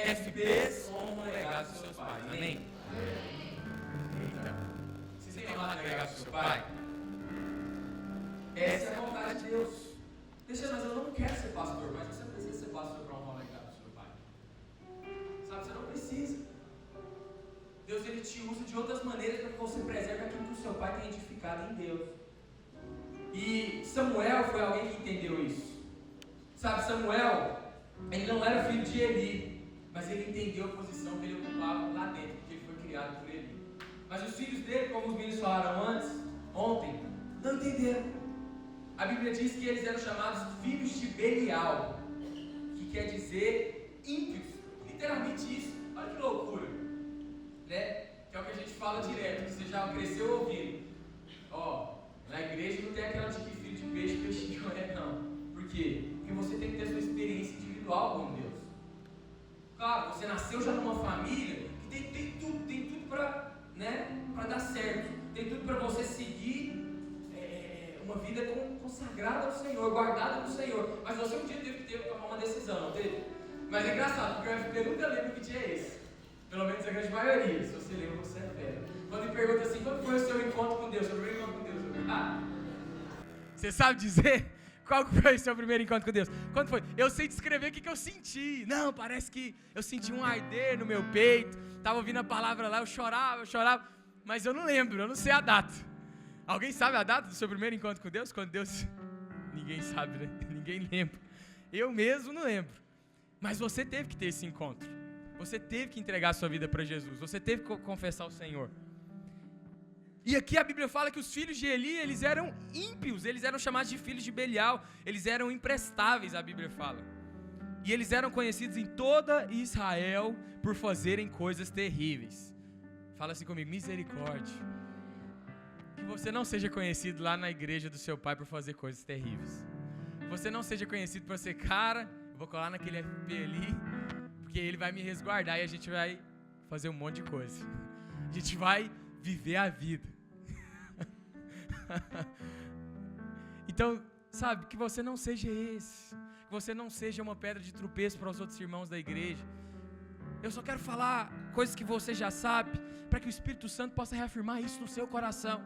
FPs são um legado dos seus pais, amém? Então, vocês têm honrado agregar pro seu pai? Essa é a vontade de Deus. Deixa, mas eu não quero ser pastor, mas você não precisa ser pastor para honrar o legado do seu pai. Sabe, você não precisa. Deus, ele te usa de outras maneiras para que você preserve aquilo que o seu pai tem edificado em Deus. E Samuel foi alguém que entendeu isso. Sabe, Samuel, ele não era filho de Eli, mas ele entendeu a posição que ele ocupava lá dentro, porque ele foi criado por Eli. Mas os filhos dele, como os meninos falaram ontem, não entenderam. A Bíblia diz que eles eram chamados filhos de Belial, que quer dizer ímpios, literalmente isso. Olha que loucura, né? Que é o que a gente fala direto, que você já cresceu ouvindo. Na igreja não tem aquela de que filho de peixe, peixinho é, não. Por quê? Porque você tem que ter sua experiência individual com Deus. Claro, você nasceu já numa família que tem tudo para, né, para dar certo. Tem tudo para você seguir uma vida consagrada ao Senhor, guardada no Senhor. Mas você um dia teve que tomar uma decisão, não teve? Mas é engraçado, porque o FP nunca lembra que dia é esse. Pelo menos a grande maioria. Se você lembra, você é fera. Quando me pergunta assim, quando foi o seu encontro com Deus? Seu primeiro encontro com Deus? Você sabe dizer qual foi o seu primeiro encontro com Deus? Quando foi? Eu sei descrever o que eu senti. Não, parece que eu senti um arder no meu peito. Estava ouvindo a palavra lá, eu chorava. Mas eu não lembro, eu não sei a data. Alguém sabe a data do seu primeiro encontro com Deus? Quando Deus... Ninguém sabe, né? Ninguém lembra. Eu mesmo não lembro. Mas você teve que ter esse encontro. Você teve que entregar a sua vida para Jesus. Você teve que confessar o Senhor. E aqui a Bíblia fala que os filhos de Eli, eles eram ímpios. Eles eram chamados de filhos de Belial. Eles eram imprestáveis, a Bíblia fala. E eles eram conhecidos em toda Israel por fazerem coisas terríveis. Fala assim comigo, misericórdia. Que você não seja conhecido lá na igreja do seu pai por fazer coisas terríveis. Que você não seja conhecido por ser cara, eu vou colar naquele FP ali, porque ele vai me resguardar e a gente vai fazer um monte de coisa. A gente vai viver a vida. Então, sabe, que você não seja esse. Que você não seja uma pedra de tropeço para os outros irmãos da igreja. Eu só quero falar coisas que você já sabe, para que o Espírito Santo possa reafirmar isso no seu coração.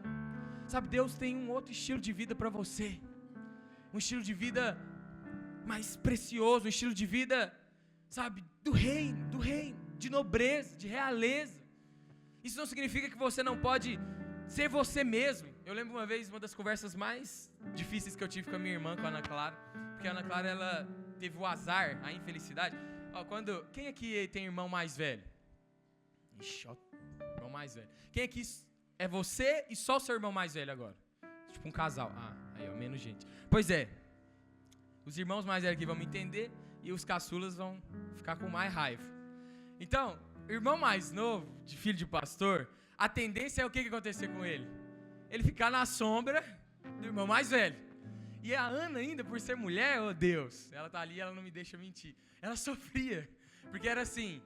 Sabe, Deus tem um outro estilo de vida para você. Um estilo de vida mais precioso, um estilo de vida, sabe, do reino, de nobreza, de realeza. Isso não significa que você não pode ser você mesmo. Eu lembro uma vez, uma das conversas mais difíceis que eu tive com a minha irmã, com a Ana Clara, porque a Ana Clara, ela teve o azar, a infelicidade. Quem aqui tem irmão mais velho? Ixi, irmão mais velho. Quem aqui é você e só o seu irmão mais velho agora? Tipo um casal. Menos gente. Pois é, os irmãos mais velhos aqui vão me entender e os caçulas vão ficar com mais raiva. Então, irmão mais novo, de filho de pastor, a tendência é o que acontecer com ele? Ele ficar na sombra do irmão mais velho. E a Ana ainda, por ser mulher, oh Deus, ela tá ali, ela não me deixa mentir. Ela sofria, porque era assim,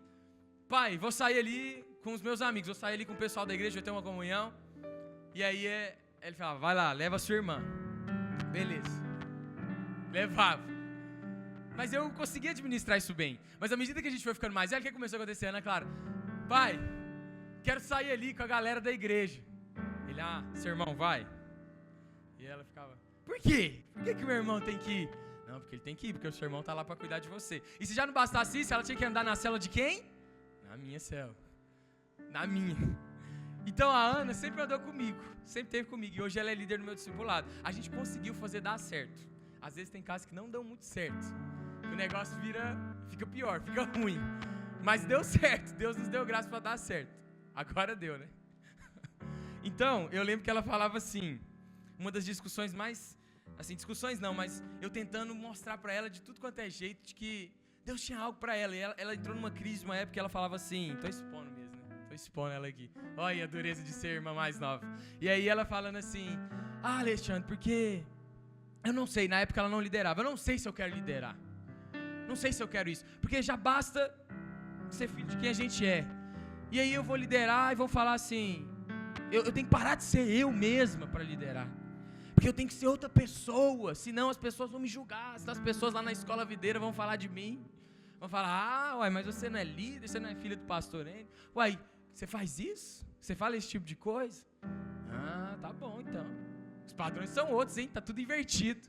pai, vou sair ali com os meus amigos, vou sair ali com o pessoal da igreja, vou ter uma comunhão. E aí ele falava, vai lá, leva a sua irmã. Beleza. Levava. Mas eu conseguia administrar isso bem. Mas à medida que a gente foi ficando mais velho, o que começou a acontecer, Ana Clara? Pai, quero sair ali com a galera da igreja. Ele, seu irmão vai. E ela ficava, por quê? Por que meu irmão tem que ir? Não, porque ele tem que ir, porque o seu irmão tá lá para cuidar de você. E se já não bastasse isso, ela tinha que andar na cela de quem? Na minha cela. Na minha. Então a Ana sempre andou comigo, sempre esteve comigo. E hoje ela é líder no meu discipulado. A gente conseguiu fazer dar certo. Às vezes tem casos que não dão muito certo. O negócio fica pior, fica ruim. Mas deu certo, Deus nos deu graça para dar certo. Agora deu, né? Então, eu lembro que ela falava assim, uma das discussões mais, assim, discussões não, mas eu tentando mostrar para ela de tudo quanto é jeito, de que Deus tinha algo para ela. E ela entrou numa crise, uma época que ela falava assim, tô expondo mesmo, né? Tô expondo ela aqui. Olha a dureza de ser irmã mais nova. E aí ela falando assim, Alexandre, porque eu não sei, na época ela não liderava, eu não sei se eu quero liderar. Não sei se eu quero isso, porque já basta ser filho de quem a gente é. E aí eu vou liderar e vão falar assim, eu tenho que parar de ser eu mesma para liderar. Porque eu tenho que ser outra pessoa, senão as pessoas vão me julgar, senão as pessoas lá na escola videira vão falar de mim, Vão falar, uai, mas você não é líder, você não é filha do pastor N. Uai, você faz isso? Você fala esse tipo de coisa? Ah, tá bom então. Os padrões são outros, hein? Tá tudo invertido.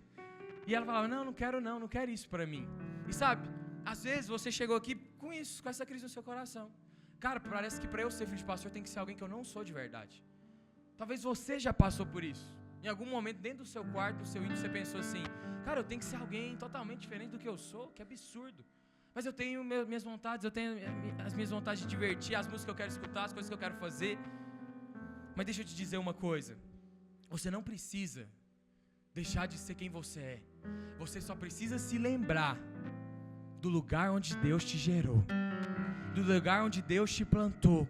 E ela falava, não quero isso pra mim. E sabe, às vezes você chegou aqui com isso, com essa crise no seu coração. Cara, parece que pra eu ser filho de pastor tem que ser alguém que eu não sou de verdade. Talvez você já passou por isso. Em algum momento, dentro do seu quarto, do seu íntimo, você pensou assim, cara, eu tenho que ser alguém totalmente diferente do que eu sou, que absurdo. Mas eu tenho minhas vontades, eu tenho as minhas vontades de divertir, as músicas que eu quero escutar, as coisas que eu quero fazer. Mas deixa eu te dizer uma coisa, você não precisa deixar de ser quem você é. Você só precisa se lembrar do lugar onde Deus te gerou, do lugar onde Deus te plantou.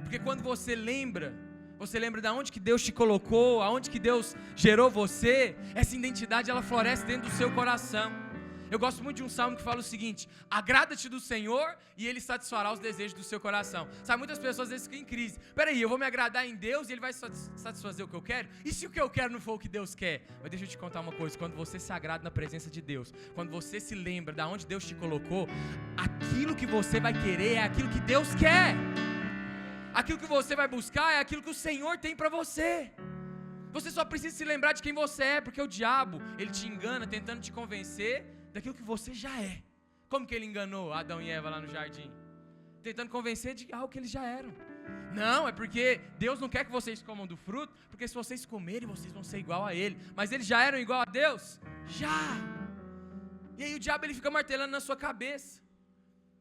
Porque quando você lembra de onde que Deus te colocou, aonde que Deus gerou você, essa identidade ela floresce dentro do seu coração. Eu gosto muito de um salmo que fala o seguinte: agrada-te do Senhor e Ele satisfará os desejos do seu coração. Sabe, muitas pessoas às vezes ficam em crise. Peraí, eu vou me agradar em Deus e Ele vai satisfazer o que eu quero? E se o que eu quero não for o que Deus quer? Mas deixa eu te contar uma coisa, quando você se agrada na presença de Deus, quando você se lembra de onde Deus te colocou, aquilo que você vai querer é aquilo que Deus quer. Aquilo que você vai buscar é aquilo que o Senhor tem para você. Você só precisa se lembrar de quem você é, porque o diabo, ele te engana tentando te convencer daquilo que você já é. Como que ele enganou Adão e Eva lá no jardim? Tentando convencer de algo que eles já eram. Não, é porque Deus não quer que vocês comam do fruto, porque se vocês comerem, vocês vão ser igual a Ele. Mas eles já eram igual a Deus? Já! E aí o diabo ele fica martelando na sua cabeça.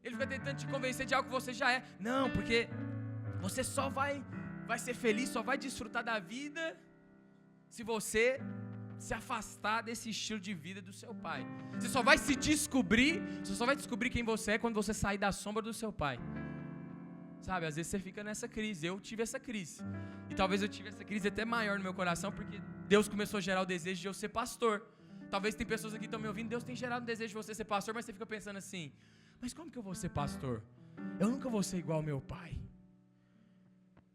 Ele fica tentando te convencer de algo que você já é. Não, porque você só vai ser feliz, só vai desfrutar da vida se você se afastar desse estilo de vida do seu pai. Você só vai se descobrir, você só vai descobrir quem você é quando você sair da sombra do seu pai. Sabe, às vezes você fica nessa crise. Eu tive essa crise. E talvez eu tive essa crise até maior no meu coração, porque Deus começou a gerar o desejo de eu ser pastor. Talvez tem pessoas aqui que estão me ouvindo, Deus tem gerado o desejo de você ser pastor, mas você fica pensando assim, mas como que eu vou ser pastor? Eu nunca vou ser igual ao meu pai.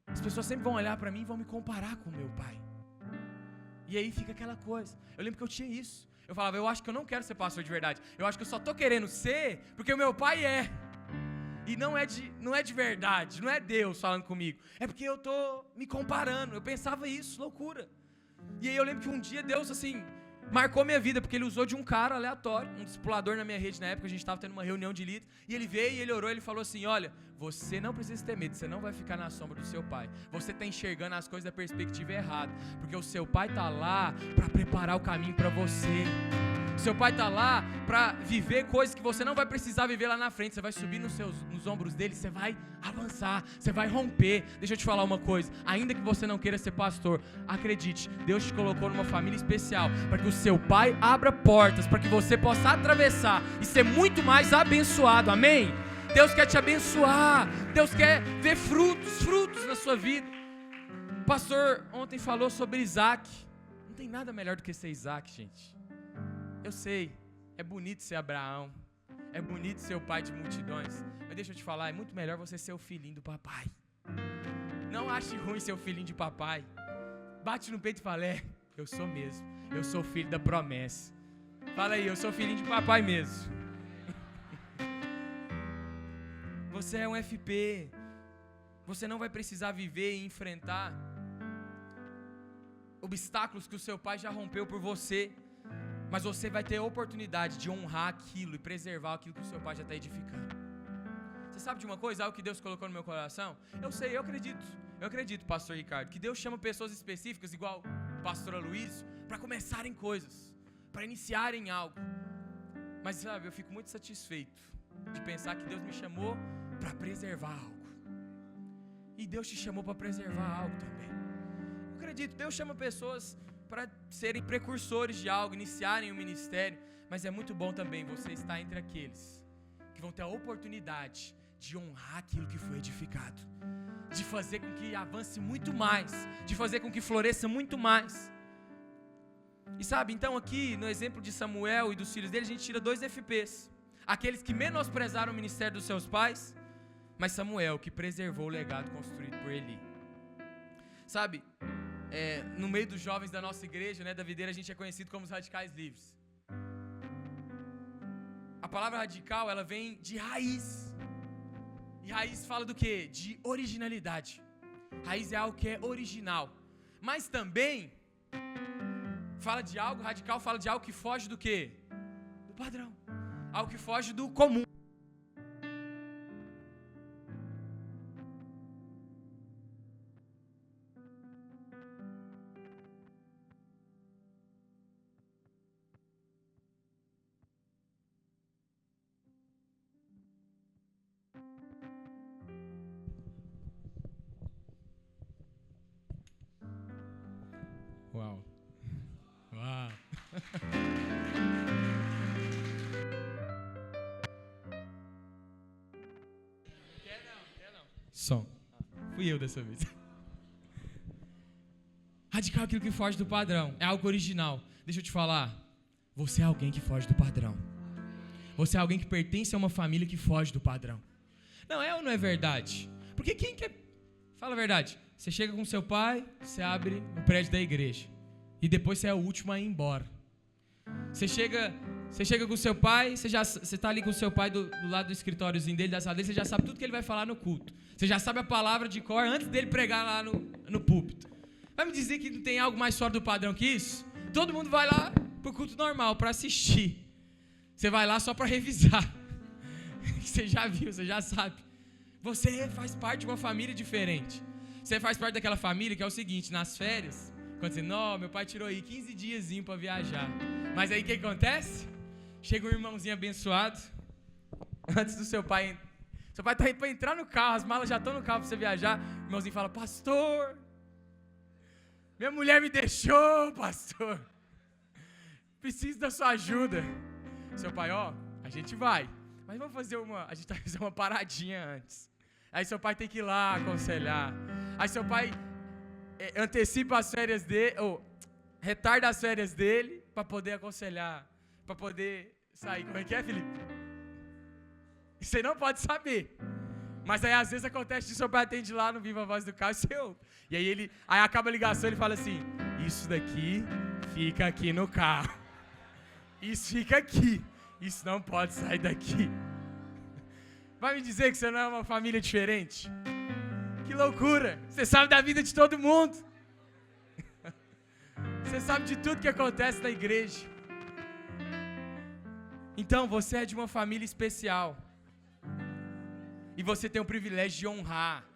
As pessoas sempre vão olhar para mim e vão me comparar com o meu pai. E aí fica aquela coisa. Eu lembro que eu tinha isso. Eu falava, eu acho que eu não quero ser pastor de verdade. Eu acho que eu só estou querendo ser porque o meu pai é. E não é de verdade, não é Deus falando comigo. É porque eu estou me comparando. Eu pensava isso, loucura. E aí eu lembro que um dia Deus, assim, marcou minha vida, porque Ele usou de um cara aleatório, um discipulador na minha rede na época, a gente estava tendo uma reunião de líderes, e ele veio e ele orou, ele falou assim, olha, você não precisa ter medo, você não vai ficar na sombra do seu pai, você está enxergando as coisas da perspectiva errada, porque o seu pai está lá para preparar o caminho para você. Seu pai está lá para viver coisas que você não vai precisar viver lá na frente. Você vai subir nos ombros dele, você vai avançar, você vai romper. Deixa eu te falar uma coisa, ainda que você não queira ser pastor, acredite, Deus te colocou numa família especial para que o seu pai abra portas, para que você possa atravessar e ser muito mais abençoado, amém? Deus quer te abençoar, Deus quer ver frutos na sua vida. O pastor ontem falou sobre Isaac. Não tem nada melhor do que ser Isaac, gente. Eu sei, é bonito ser Abraão, é bonito ser o pai de multidões, mas deixa eu te falar, é muito melhor você ser o filhinho do papai. Não ache ruim ser o filhinho de papai. Bate no peito e fala, eu sou mesmo, eu sou filho da promessa. Fala aí, eu sou filhinho de papai mesmo. Você é um FP, você não vai precisar viver e enfrentar obstáculos que o seu pai já rompeu por você. Mas você vai ter a oportunidade de honrar aquilo e preservar aquilo que o seu pai já está edificando. Você sabe de uma coisa, algo que Deus colocou no meu coração? Eu acredito, pastor Ricardo, que Deus chama pessoas específicas, igual a pastora Luiz, para começarem coisas, para iniciarem algo. Mas sabe, eu fico muito satisfeito de pensar que Deus me chamou para preservar algo. E Deus te chamou para preservar algo também. Eu acredito, Deus chama pessoas para serem precursores de algo, iniciarem um ministério, mas é muito bom também você estar entre aqueles que vão ter a oportunidade de honrar aquilo que foi edificado, de fazer com que avance muito mais, de fazer com que floresça muito mais. E sabe, então aqui no exemplo de Samuel e dos filhos dele, a gente tira 2 FPs, aqueles que menosprezaram o ministério dos seus pais, mas Samuel que preservou o legado construído por Eli. Sabe, no meio dos jovens da nossa igreja, da videira, a gente é conhecido como os radicais livres. A palavra radical, ela vem de raiz. E raiz fala do quê? De originalidade. Raiz é algo que é original. Mas também fala de algo, radical fala de algo que foge do quê? Do padrão. Algo que foge do comum. Uau. Uau. Quer não. Som. Fui eu dessa vez. Radical é aquilo que foge do padrão. É algo original. Deixa eu te falar. Você é alguém que foge do padrão. Você é alguém que pertence a uma família que foge do padrão. Não é ou não é verdade? Porque quem quer... Fala a verdade. Você chega com seu pai, você abre o prédio da igreja. E depois você é o último a ir embora. Você chega com seu pai, você está ali com seu pai do lado do escritóriozinho dele, da sala dele, você já sabe tudo que ele vai falar no culto. Você já sabe a palavra de cor antes dele pregar lá no púlpito. Vai me dizer que não tem algo mais fora do padrão que isso? Todo mundo vai lá pro culto normal, para assistir. Você vai lá só para revisar. Você já viu, você já sabe. Você faz parte de uma família diferente. Você faz parte daquela família que é o seguinte, nas férias, quando você, não, meu pai tirou aí 15 diazinho para viajar. Mas aí o que acontece? Chega um irmãozinho abençoado, antes do seu pai tá indo para entrar no carro, as malas já estão no carro para você viajar, o irmãozinho fala, pastor, minha mulher me deixou, pastor, preciso da sua ajuda. Seu pai, a gente vai, mas a gente vai fazer uma paradinha antes. Aí seu pai tem que ir lá aconselhar. Aí seu pai antecipa as férias dele, ou retarda as férias dele, para poder aconselhar, para poder sair. Como é que é, Felipe? Você não pode saber. Mas aí às vezes acontece que o seu pai atende lá no Viva a Voz do carro e aí acaba a ligação e ele fala assim, isso daqui fica aqui no carro. Isso fica aqui. Isso não pode sair daqui. Vai me dizer que você não é uma família diferente? Que loucura! Você sabe da vida de todo mundo. Você sabe de tudo que acontece na igreja. Então, você é de uma família especial. E você tem o privilégio de honrar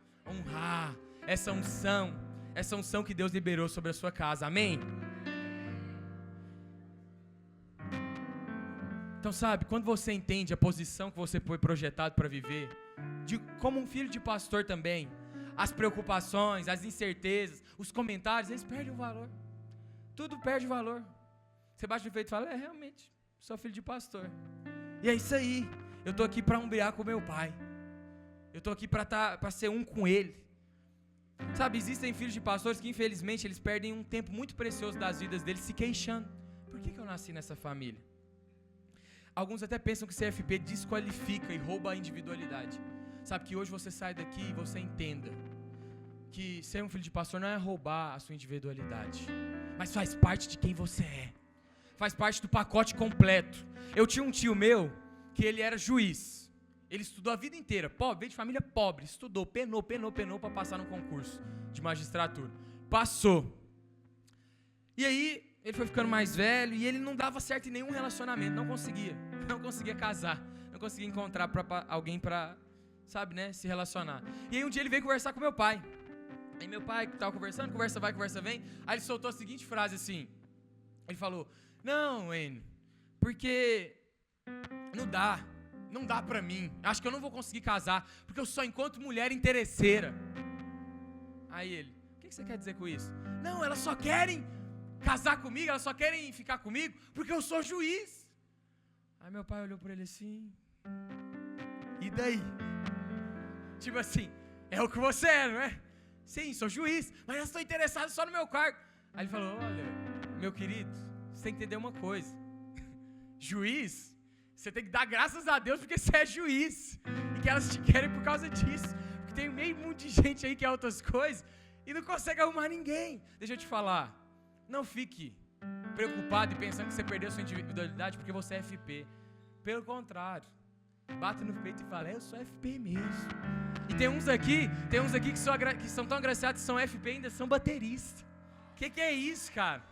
essa unção que Deus liberou sobre a sua casa. Amém? Então, sabe, quando você entende a posição que você foi projetado para viver, como um filho de pastor também, as preocupações, as incertezas, os comentários, eles perdem o valor. Tudo perde valor. Você bate no peito e fala, realmente, sou filho de pastor. E é isso aí. Eu estou aqui para umbriar com meu pai. Eu estou aqui para ser um com ele. Sabe, existem filhos de pastores que infelizmente eles perdem um tempo muito precioso das vidas deles se queixando. Por que eu nasci nessa família? Alguns até pensam que CFP desqualifica e rouba a individualidade. Sabe, que hoje você sai daqui e você entenda que ser um filho de pastor não é roubar a sua individualidade, mas faz parte de quem você é. Faz parte do pacote completo. Eu tinha um tio meu que ele era juiz. Ele estudou a vida inteira, pobre, veio de família pobre, estudou, penou para passar no concurso de magistratura. Passou. E aí, ele foi ficando mais velho e ele não dava certo em nenhum relacionamento, não conseguia casar, não conseguia encontrar alguém para, sabe, né, se relacionar. E aí um dia ele veio conversar com meu pai. Aí meu pai estava conversando, conversa vai, conversa vem. Aí ele soltou a seguinte frase assim, ele falou, não, Enio, porque não dá pra mim, acho que eu não vou conseguir casar, porque eu só encontro mulher interesseira. Aí ele, o que você quer dizer com isso? Não, elas só querem casar comigo, elas só querem ficar comigo, porque eu sou juiz. Aí meu pai olhou pra ele assim, e daí? Tipo assim, é o que você é, não é? Sim, sou juiz, mas eu estou interessado só no meu cargo. Aí ele falou, olha, meu querido, você tem que entender uma coisa. Juiz, você tem que dar graças a Deus porque você é juiz. E que elas te querem por causa disso. Porque tem meio mundo de gente aí que é outras coisas e não consegue arrumar ninguém. Deixa eu te falar, não fique preocupado e pensando que você perdeu sua individualidade porque você é FP. Pelo contrário. Bata no peito e fala, eu sou FP mesmo. E tem uns aqui que são tão agraciados que são FP e ainda são bateristas. Que é isso, cara?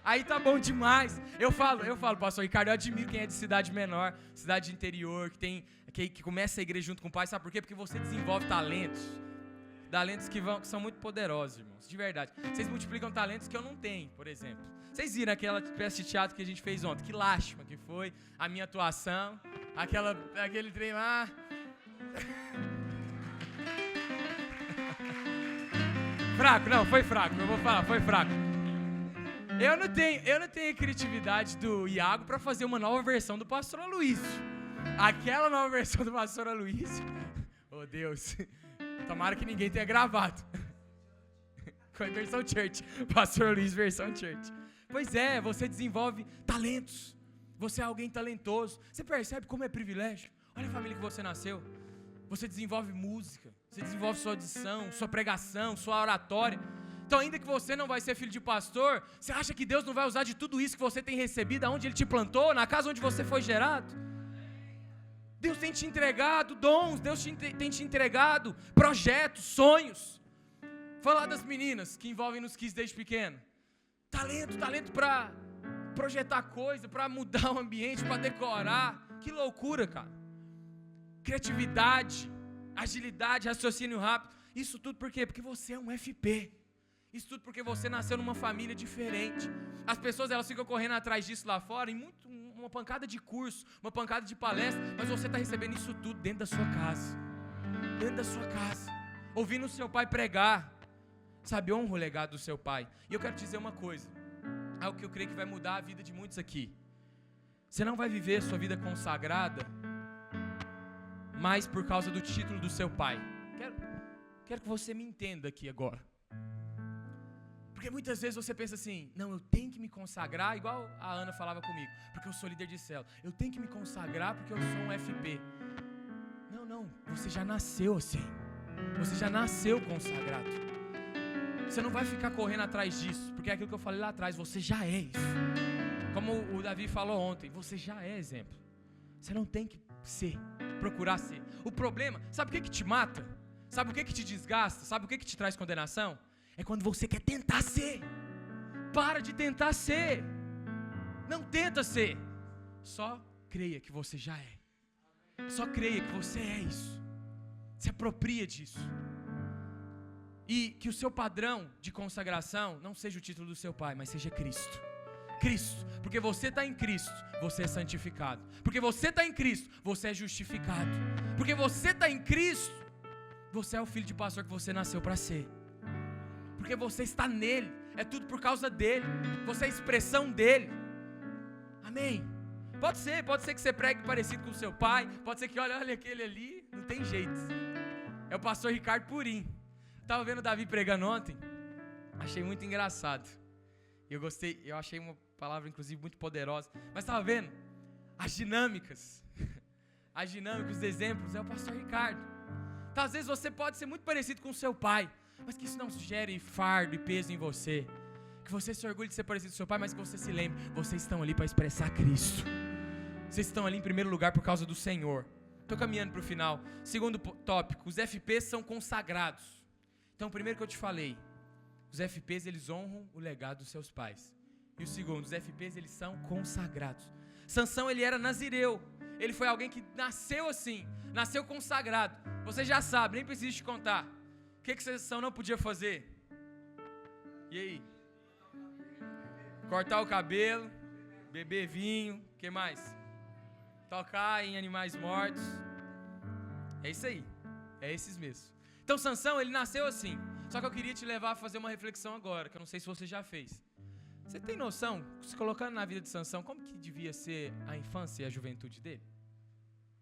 Aí tá bom demais. Eu falo, pastor Ricardo, eu admiro quem é de cidade menor, cidade interior, que começa a igreja junto com o pai. Sabe por quê? Porque você desenvolve talentos que são muito poderosos, irmãos, de verdade. Vocês multiplicam talentos que eu não tenho, por exemplo. Vocês viram aquela peça de teatro que a gente fez ontem? Que lástima que foi a minha atuação, aquele trem lá. Fraco, não, foi fraco, eu vou falar, foi fraco. Eu não tenho a criatividade do Iago para fazer uma nova versão do Pastor Aloysio. Aquela nova versão do Pastor Aloysio, oh Deus, tomara que ninguém tenha gravado. Foi versão church, Pastor Aloysio versão church. Pois é, você desenvolve talentos, você é alguém talentoso. Você percebe como é privilégio? Olha a família que você nasceu. Você desenvolve música, você desenvolve sua audição, sua pregação, sua oratória. Então, ainda que você não vai ser filho de pastor, você acha que Deus não vai usar de tudo isso que você tem recebido, aonde Ele te plantou, na casa onde você foi gerado? Deus tem te entregado dons, Deus tem te entregado projetos, sonhos. Falar das meninas que envolvem nos kids desde pequeno. Talento para projetar coisa, para mudar o ambiente, para decorar. Que loucura, cara. Criatividade, agilidade, raciocínio rápido. Isso tudo por quê? Porque você é um FP. Isso tudo porque você nasceu numa família diferente. As pessoas elas ficam correndo atrás disso lá fora, em uma pancada de curso, uma pancada de palestra, mas você está recebendo isso tudo dentro da sua casa. Dentro da sua casa. Ouvindo o seu pai pregar. Sabe, honra o legado do seu pai. E eu quero te dizer uma coisa. Algo que eu creio que vai mudar a vida de muitos aqui. Você não vai viver a sua vida consagrada mais por causa do título do seu pai. Quero que você me entenda aqui agora. Porque muitas vezes você pensa assim, não, eu tenho que me consagrar, igual a Ana falava comigo, porque eu sou líder de célula. Eu tenho que me consagrar porque eu sou um FP. Não, você já nasceu assim. Você já nasceu consagrado. Você não vai ficar correndo atrás disso, porque é aquilo que eu falei lá atrás, você já é isso. Como o Davi falou ontem, você já é exemplo. Você não tem que procurar ser. O problema, sabe o que te mata? Sabe o que te desgasta? Sabe o que te traz condenação? É quando você quer tentar ser. Para de tentar ser. Não tenta ser. Só creia que você já é. Só creia que você é isso. Se apropria disso. E que o seu padrão de consagração não seja o título do seu pai, mas seja Cristo. Cristo. Porque você está em Cristo, você é santificado. Porque você está em Cristo, você é justificado. Porque você está em Cristo, você é o filho de pastor que você nasceu para ser. Porque você está nele, é tudo por causa dele, você é a expressão dele. Amém? Pode ser que você pregue parecido com o seu pai, pode ser que olha aquele ali, não tem jeito. É o pastor Ricardo Purim. Estava vendo o Davi pregando ontem, achei muito engraçado. Eu gostei, eu achei uma palavra inclusive muito poderosa, mas estava vendo as dinâmicas, os exemplos, é o pastor Ricardo. Então às vezes você pode ser muito parecido com o seu pai, mas que isso não gere fardo e peso em você. Que você se orgulhe de ser parecido com o seu pai, mas que você se lembre, vocês estão ali para expressar Cristo. Vocês estão ali em primeiro lugar por causa do Senhor. Estou caminhando para o final. Segundo tópico, os FPs são consagrados. Então, primeiro que eu te falei, os FPs eles honram o legado dos seus pais. E o segundo, os FPs eles são consagrados. Sansão ele era nazireu. Ele foi alguém que nasceu assim, nasceu consagrado. Você já sabe, nem preciso te contar. O que Sansão não podia fazer? E aí? Cortar o cabelo, beber vinho, o que mais? Tocar em animais mortos. É isso aí, é esses mesmos. Então Sansão, ele nasceu assim. Só que eu queria te levar a fazer uma reflexão agora, que eu não sei se você já fez. Você tem noção, se colocando na vida de Sansão, como que devia ser a infância e a juventude dele?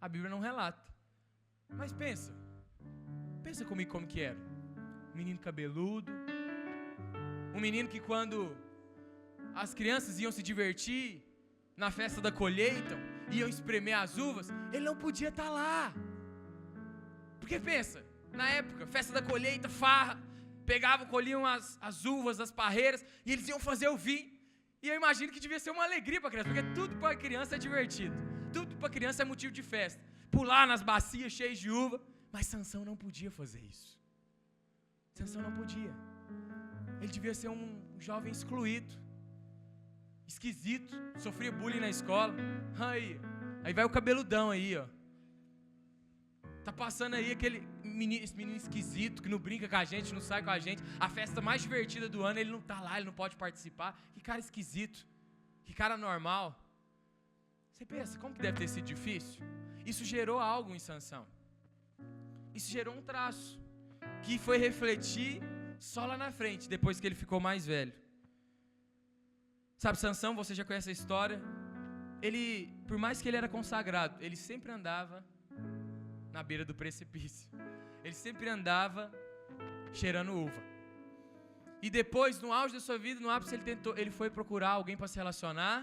A Bíblia não relata. Mas pensa comigo como que era. Um menino cabeludo, um menino que quando as crianças iam se divertir na festa da colheita, iam espremer as uvas, ele não podia estar lá. Porque pensa, na época, festa da colheita, farra, colhiam as uvas, as parreiras, e eles iam fazer o vinho. E eu imagino que devia ser uma alegria para a criança, porque tudo para a criança é divertido. Tudo tudo para criança é motivo de festa. Pular nas bacias cheias de uva. Mas Sansão não podia fazer isso. Sansão não podia. Ele devia ser um jovem excluído, esquisito, sofria bullying na escola. Aí vai o cabeludão aí, ó. Tá passando aí esse menino esquisito que não brinca com a gente, não sai com a gente. A festa mais divertida do ano, ele não tá lá, ele não pode participar. Que cara esquisito, que cara normal. Você pensa, como que deve ter sido difícil? Isso gerou algo em Sansão. Isso gerou um traço que foi refletir só lá na frente, depois que ele ficou mais velho. Sabe, Sansão, você já conhece a história. Ele, por mais que ele era consagrado, ele sempre andava na beira do precipício. Ele sempre andava cheirando uva. E depois, no auge da sua vida, no ápice, ele foi procurar alguém para se relacionar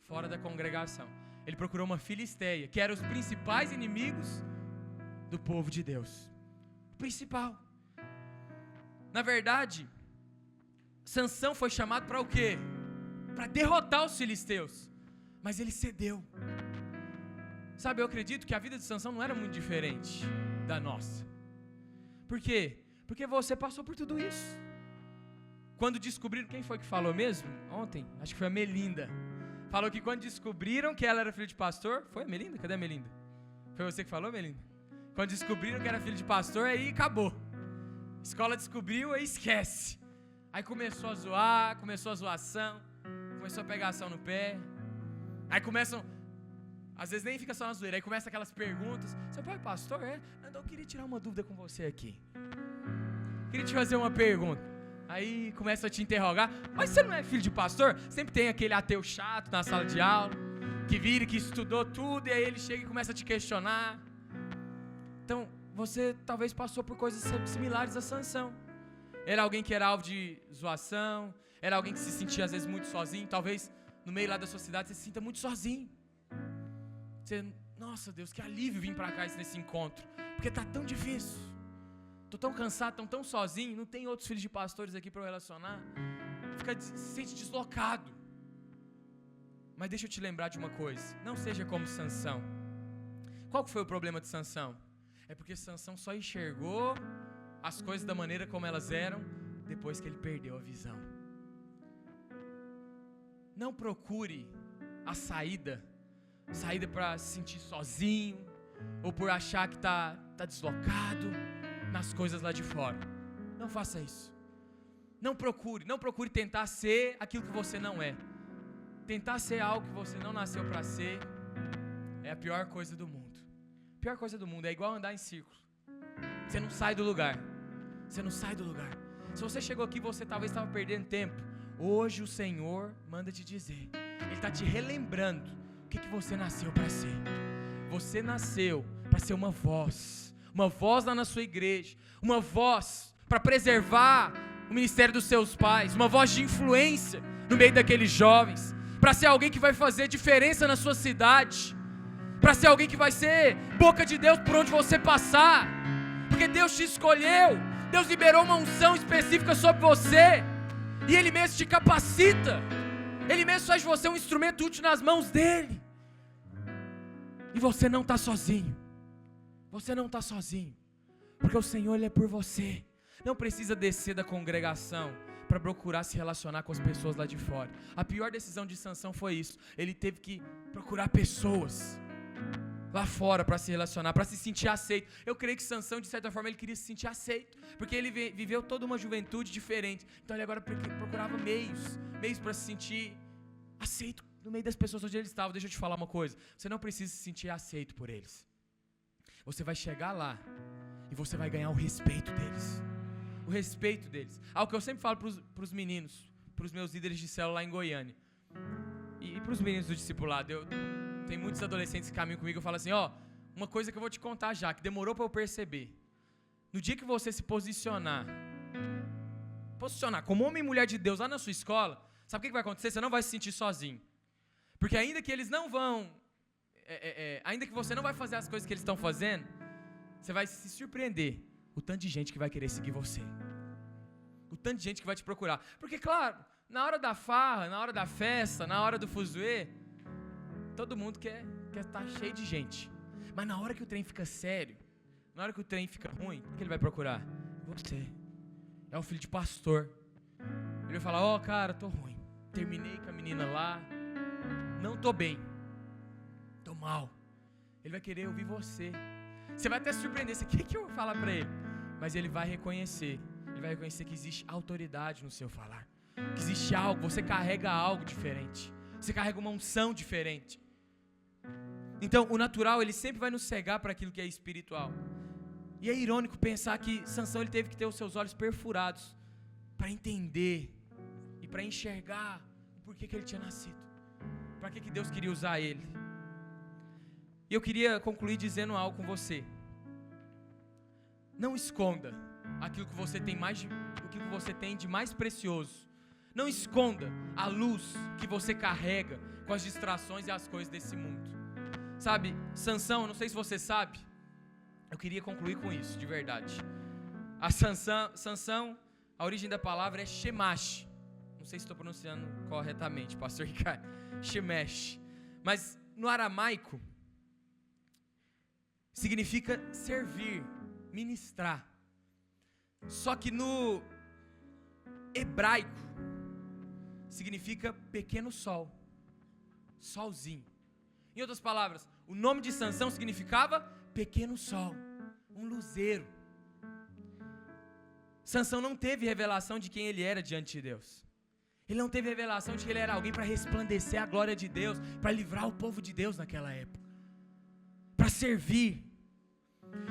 fora da congregação. Ele procurou uma filisteia, que eram os principais inimigos do povo de Deus. O principal. Na verdade, Sansão foi chamado para o quê? Para derrotar os filisteus. Mas ele cedeu. Sabe, eu acredito que a vida de Sansão não era muito diferente da nossa. Por quê? Porque você passou por tudo isso. Quando descobriram, quem foi que falou mesmo? Ontem, acho que foi a Melinda. Falou que quando descobriram que ela era filha de pastor, foi a Melinda? Cadê a Melinda? Foi você que falou, Melinda? Quando descobriram que era filho de pastor, aí acabou. Escola descobriu, aí esquece. Aí começou a zoar, começou a zoação, começou a pegação no pé. Aí começam, às vezes nem fica só na zoeira, aí começa aquelas perguntas. Seu pai é pastor? É? Então eu queria tirar uma dúvida com você aqui. Queria te fazer uma pergunta. Aí começa a te interrogar. Mas você não é filho de pastor? Sempre tem aquele ateu chato na sala de aula, que vira, que estudou tudo, e aí ele chega e começa a te questionar. Então, você talvez passou por coisas similares a Sansão. Era alguém que era alvo de zoação, era alguém que se sentia às vezes muito sozinho. Talvez no meio lá da sua cidade você se sinta muito sozinho. Você, nossa Deus, que alívio vir para cá nesse encontro, porque tá tão difícil. Tô tão cansado, tão sozinho, não tem outros filhos de pastores aqui para eu relacionar. Se sente deslocado. Mas deixa eu te lembrar de uma coisa, não seja como Sansão. Qual que foi o problema de Sansão? É porque Sansão só enxergou as coisas da maneira como elas eram depois que ele perdeu a visão. Não procure a saída para se sentir sozinho, ou por achar que tá deslocado nas coisas lá de fora. Não faça isso. Não procure tentar ser aquilo que você não é. Tentar ser algo que você não nasceu para ser é a pior coisa do mundo. A pior coisa do mundo é igual andar em círculo. Você não sai do lugar. Você não sai do lugar. Se você chegou aqui, você talvez estava perdendo tempo. Hoje o Senhor manda te dizer. Ele está te relembrando o que você nasceu para ser. Você nasceu para ser uma voz lá na sua igreja, uma voz para preservar o ministério dos seus pais, uma voz de influência no meio daqueles jovens, para ser alguém que vai fazer diferença na sua cidade, para ser alguém que vai ser boca de Deus por onde você passar, porque Deus te escolheu, Deus liberou uma unção específica sobre você, e Ele mesmo te capacita, Ele mesmo faz de você um instrumento útil nas mãos dEle, e você não está sozinho. Você não está sozinho, porque o Senhor Ele é por você. Não precisa descer da congregação para procurar se relacionar com as pessoas lá de fora. A pior decisão de Sansão foi isso. Ele teve que procurar pessoas lá fora para se relacionar, para se sentir aceito. Eu creio que Sansão, de certa forma, ele queria se sentir aceito, porque ele viveu toda uma juventude diferente. Então ele agora procurava meios para se sentir aceito no meio das pessoas onde ele estava. Deixa eu te falar uma coisa, você não precisa se sentir aceito por eles. Você vai chegar lá e você vai ganhar o respeito deles. O respeito deles. Algo que eu sempre falo para os meninos, para os meus líderes de célula lá em Goiânia. E para os meninos do discipulado. Tem muitos adolescentes que caminham comigo e eu falo assim, uma coisa que eu vou te contar já, que demorou para eu perceber. No dia que você se posicionar como homem e mulher de Deus lá na sua escola, sabe o que vai acontecer? Você não vai se sentir sozinho. Porque ainda que eles não vão... ainda que você não vai fazer as coisas que eles estão fazendo, você vai se surpreender o tanto de gente que vai querer seguir você, o tanto de gente que vai te procurar, porque claro, na hora da farra, na hora da festa, na hora do fuzuê, todo mundo quer que tá cheio de gente. Mas na hora que o trem fica sério, na hora que o trem fica ruim, o que ele vai procurar? Você. É um filho de pastor. Ele vai falar, cara, tô ruim. Terminei com a menina lá. Não tô bem. Tô mal. Ele vai querer ouvir você. Você vai até se surpreender. O que eu vou falar pra ele? Mas ele vai reconhecer. Ele vai reconhecer que existe autoridade no seu falar. Que existe algo. Você carrega algo diferente. Você carrega uma unção diferente. Então, o natural, ele sempre vai nos cegar para aquilo que é espiritual. E é irônico pensar que Sansão, ele teve que ter os seus olhos perfurados para entender e para enxergar o porquê que ele tinha nascido. Para que Deus queria usar ele. E eu queria concluir dizendo algo com você. Não esconda aquilo que você tem de mais precioso. Não esconda a luz que você carrega com as distrações e as coisas desse mundo. Sabe, Sansão, eu não sei se você sabe, eu queria concluir com isso, de verdade. Sansão, a origem da palavra é Shemash. Não sei se estou pronunciando corretamente, pastor Ricardo. Shemesh. Mas no aramaico, significa servir, ministrar. Só que no hebraico, significa pequeno sol, solzinho. Em outras palavras, o nome de Sansão significava pequeno sol, um luzeiro. Sansão não teve revelação de quem ele era diante de Deus. Ele não teve revelação de que ele era alguém para resplandecer a glória de Deus, para livrar o povo de Deus naquela época, para servir.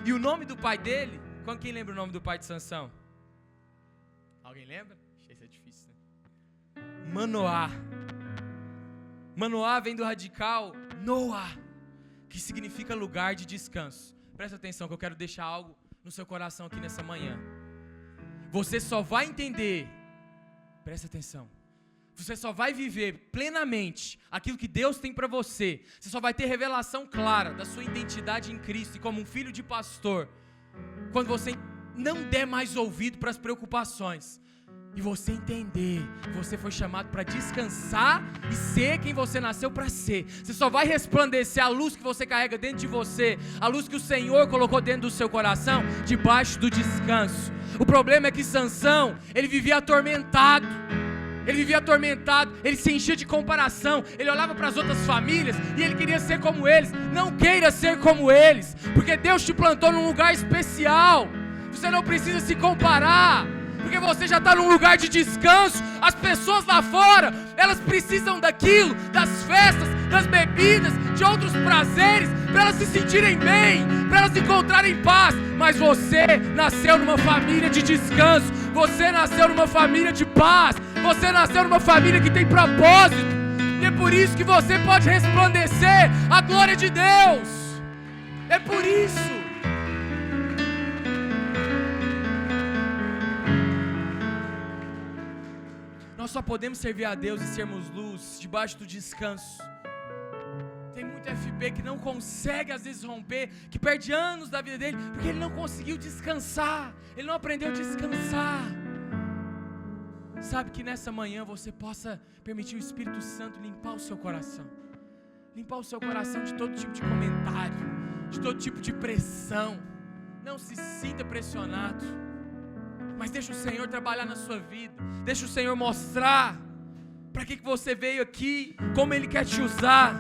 E o nome do pai dele, quem lembra o nome do pai de Sansão? Alguém lembra? Isso é difícil, né? Manoá. Manoá vem do radical Noá, que significa lugar de descanso. Presta atenção que eu quero deixar algo no seu coração aqui nessa manhã. Você só vai entender, presta atenção, você só vai viver plenamente aquilo que Deus tem para você. Você só vai ter revelação clara da sua identidade em Cristo e como um filho de pastor, quando você não der mais ouvido para as preocupações e você entender que você foi chamado para descansar e ser quem você nasceu para ser. Você só vai resplandecer a luz que você carrega dentro de você, a luz que o Senhor colocou dentro do seu coração, debaixo do descanso. O problema é que Sansão, ele vivia atormentado. Ele se enchia de comparação, ele olhava para as outras famílias e ele queria ser como eles. Não queira ser como eles, porque Deus te plantou num lugar especial. Você não precisa se comparar, porque você já está num lugar de descanso. As pessoas lá fora, elas precisam daquilo, das festas, das bebidas, de outros prazeres, para elas se sentirem bem, para elas encontrarem paz. Mas você nasceu numa família de descanso, você nasceu numa família de paz, você nasceu numa família que tem propósito. E é por isso que você pode resplandecer a glória de Deus. É por isso. Nós só podemos servir a Deus e sermos luz debaixo do descanso. Tem muito FP que não consegue às vezes romper, que perde anos da vida dele, porque ele não conseguiu descansar, ele não aprendeu a descansar. Sabe, que nessa manhã você possa permitir o Espírito Santo limpar o seu coração. Limpar o seu coração de todo tipo de comentário, de todo tipo de pressão. Não se sinta pressionado, mas deixa o Senhor trabalhar na sua vida. Deixa o Senhor mostrar para que você veio aqui, como Ele quer te usar.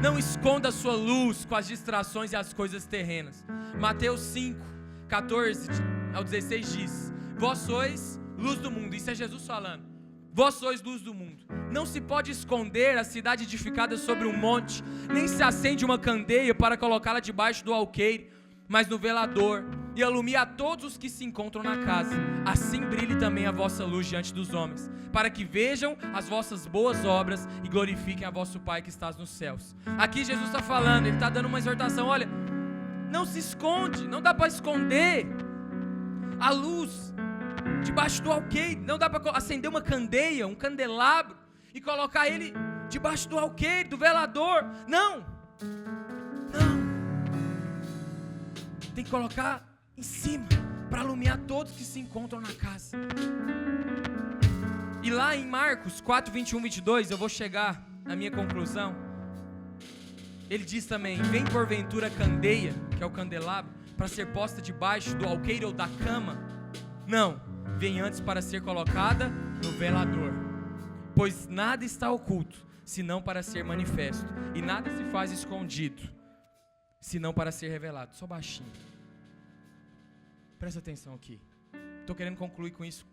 Não esconda a sua luz com as distrações e as coisas terrenas. Mateus 5, 14 ao 16 diz: vós sois luz do mundo. Isso é Jesus falando. Vós sois luz do mundo. Não se pode esconder a cidade edificada sobre um monte, nem se acende uma candeia para colocá-la debaixo do alqueire, mas no velador, e alumia a todos os que se encontram na casa. Assim brilhe também a vossa luz diante dos homens, para que vejam as vossas boas obras e glorifiquem a vosso Pai que estás nos céus. Aqui Jesus está falando, Ele está dando uma exortação. Olha, não se esconde, não dá para esconder a luz debaixo do alqueire. Não dá para acender uma candeia, um candelabro e colocar ele debaixo do alqueire, do velador. Não. Tem que colocar em cima, para iluminar todos que se encontram na casa. E lá em Marcos 4, 21, 22, eu vou chegar a minha conclusão, ele diz também: vem porventura a candeia, que é o candelabro, para ser posta debaixo do alqueire ou da cama? Não, vem antes para ser colocada no velador. Pois nada está oculto, senão para ser manifesto, e nada se faz escondido, senão para ser revelado. Só baixinho. Presta atenção aqui. Estou querendo concluir com isso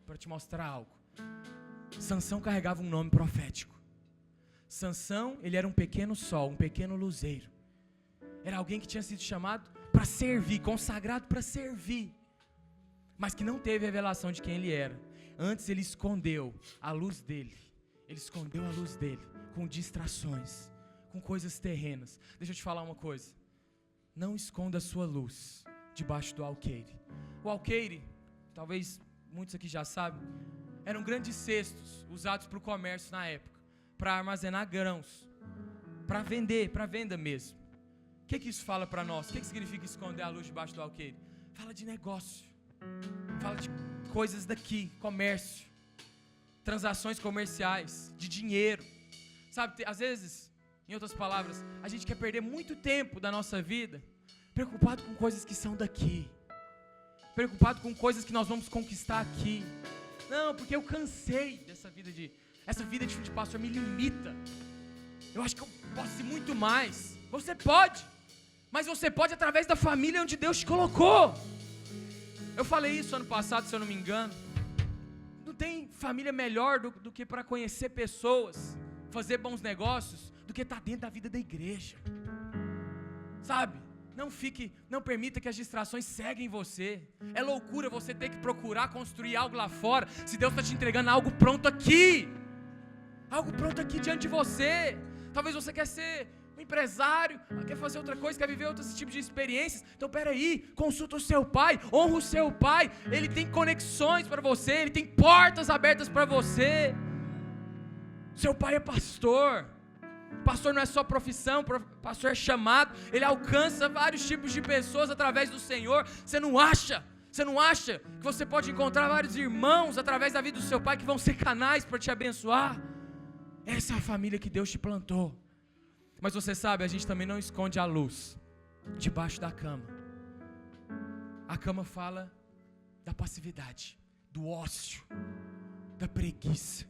para te mostrar algo. Sansão carregava um nome profético. Sansão, ele era um pequeno sol, um pequeno luzeiro. Era alguém que tinha sido chamado para servir, consagrado para servir, mas que não teve revelação de quem ele era. Antes ele escondeu a luz dele. Ele escondeu a luz dele com distrações, com coisas terrenas. Deixa eu te falar uma coisa. Não esconda a sua luz debaixo do alqueire. O alqueire, talvez muitos aqui já sabem, eram grandes cestos usados para o comércio na época, para armazenar grãos, para vender, para venda mesmo. O que isso fala para nós? O que significa esconder a luz debaixo do alqueire? Fala de negócio, fala de coisas daqui, comércio, transações comerciais, de dinheiro. Sabe, às vezes, em outras palavras, a gente quer perder muito tempo da nossa vida preocupado com coisas que são daqui, preocupado com coisas que nós vamos conquistar aqui. Não, porque eu cansei dessa vida essa vida de filho de pastor me limita. Eu acho que eu posso ser muito mais. Você pode, mas você pode através da família onde Deus te colocou. Eu falei isso ano passado, se eu não me engano. Não tem família melhor do que para conhecer pessoas, fazer bons negócios, do que estar dentro da vida da igreja. Sabe? Não permita que as distrações seguem você. É loucura você ter que procurar construir algo lá fora, se Deus está te entregando algo pronto aqui. Algo pronto aqui diante de você. Talvez você quer ser um empresário, quer fazer outra coisa, quer viver outros tipos de experiências. Então peraí, consulta o seu pai, honra o seu pai. Ele tem conexões para você, ele tem portas abertas para você. Seu pai é pastor. Pastor não é só profissão, pastor é chamado. Ele alcança vários tipos de pessoas através do Senhor. Você não acha que você pode encontrar vários irmãos através da vida do seu pai que vão ser canais para te abençoar? Essa é a família que Deus te plantou. Mas você sabe, a gente também não esconde a luz debaixo da cama. A cama fala da passividade, do ócio, da preguiça.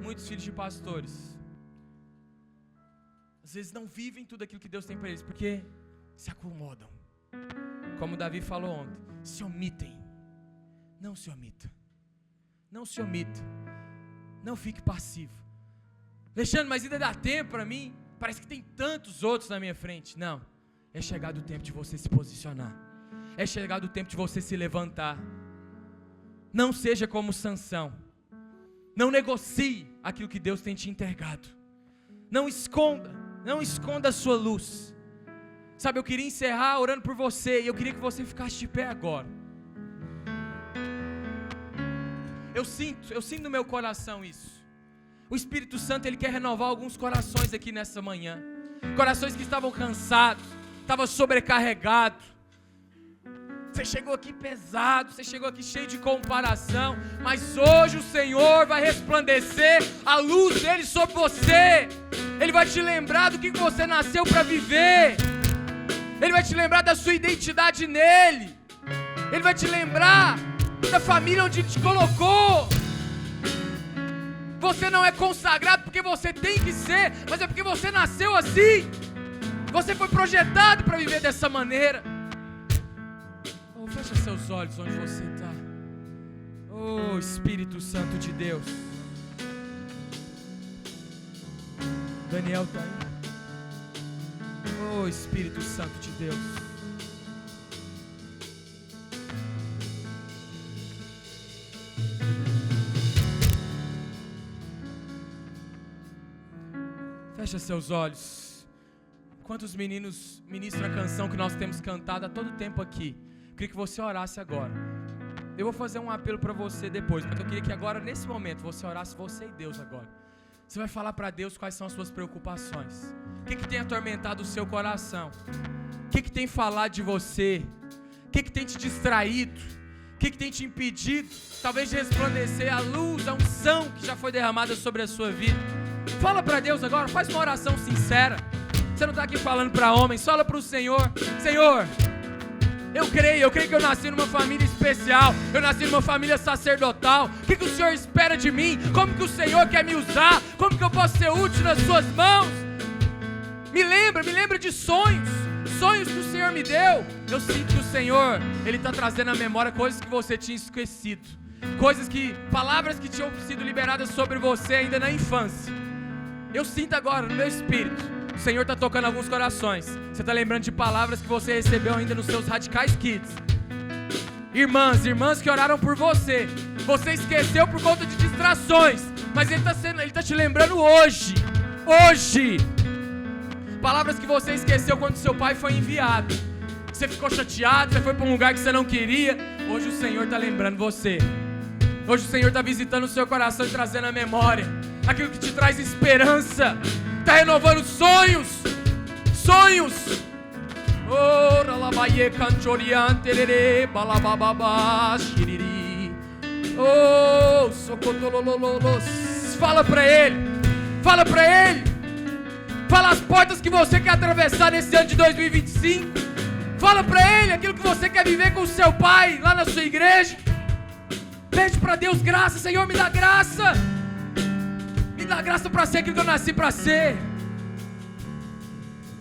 Muitos filhos de pastores às vezes não vivem tudo aquilo que Deus tem para eles, porque se acomodam. Como Davi falou ontem, se omitem. Não se omita. Não se omita. Não fique passivo. Alexandre, mas ainda dá tempo para mim? Parece que tem tantos outros na minha frente. Não. É chegado o tempo de você se posicionar. É chegado o tempo de você se levantar. Não seja como Sansão. Não negocie aquilo que Deus tem te entregado. Não esconda a sua luz. Sabe, eu queria encerrar orando por você, e eu queria que você ficasse de pé agora. Eu sinto no meu coração isso. O Espírito Santo, Ele quer renovar alguns corações aqui nessa manhã. Corações que estavam cansados, estavam sobrecarregados. Você chegou aqui pesado, você chegou aqui cheio de comparação, mas hoje o Senhor vai resplandecer a luz dele sobre você. Ele vai te lembrar do que você nasceu para viver. Ele vai te lembrar da sua identidade nele. Ele vai te lembrar da família onde Ele te colocou. Você não é consagrado porque você tem que ser, mas é porque você nasceu assim. Você foi projetado para viver dessa maneira. Fecha seus olhos onde você está. Oh, Espírito Santo de Deus. Daniel está aí. Oh, Espírito Santo de Deus. Fecha seus olhos. Enquanto os meninos ministram a canção que nós temos cantado há todo tempo aqui, eu queria que você orasse agora. Eu vou fazer um apelo para você depois, mas eu queria que agora, nesse momento, você orasse, você e Deus agora. Você vai falar para Deus quais são as suas preocupações. O que tem atormentado o seu coração? O que tem falado de você? O que tem te distraído? O que tem te impedido, talvez, de resplandecer a luz, a unção que já foi derramada sobre a sua vida? Fala para Deus agora, faz uma oração sincera. Você não está aqui falando para homens, fala para o Senhor. Senhor, eu creio que eu nasci numa família especial, eu nasci numa família sacerdotal. O que o Senhor espera de mim? Como que o Senhor quer me usar? Como que eu posso ser útil nas suas mãos? Me lembra de sonhos que o Senhor me deu. Eu sinto que o Senhor, Ele está trazendo à memória coisas que você tinha esquecido, palavras que tinham sido liberadas sobre você ainda na infância. Eu sinto agora no meu espírito, o Senhor está tocando alguns corações. Você está lembrando de palavras que você recebeu ainda nos seus Radicais Kids. Irmãs que oraram por você. Você esqueceu por conta de distrações, mas Ele está te lembrando hoje. Palavras que você esqueceu quando seu pai foi enviado. Você ficou chateado, você foi para um lugar que você não queria. Hoje o Senhor está lembrando você. Hoje o Senhor está visitando o seu coração e trazendo a memória aquilo que te traz esperança. Está renovando sonhos. Fala para Ele. Fala as portas que você quer atravessar nesse ano de 2025. Fala para Ele aquilo que você quer viver com o seu pai lá na sua igreja. Pede para Deus graça. Senhor, me dá graça. Me dá graça para ser aquilo que eu nasci para ser.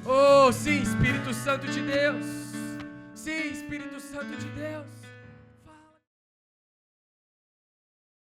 Oh, sim, Espírito Santo de Deus. Sim, Espírito Santo de Deus.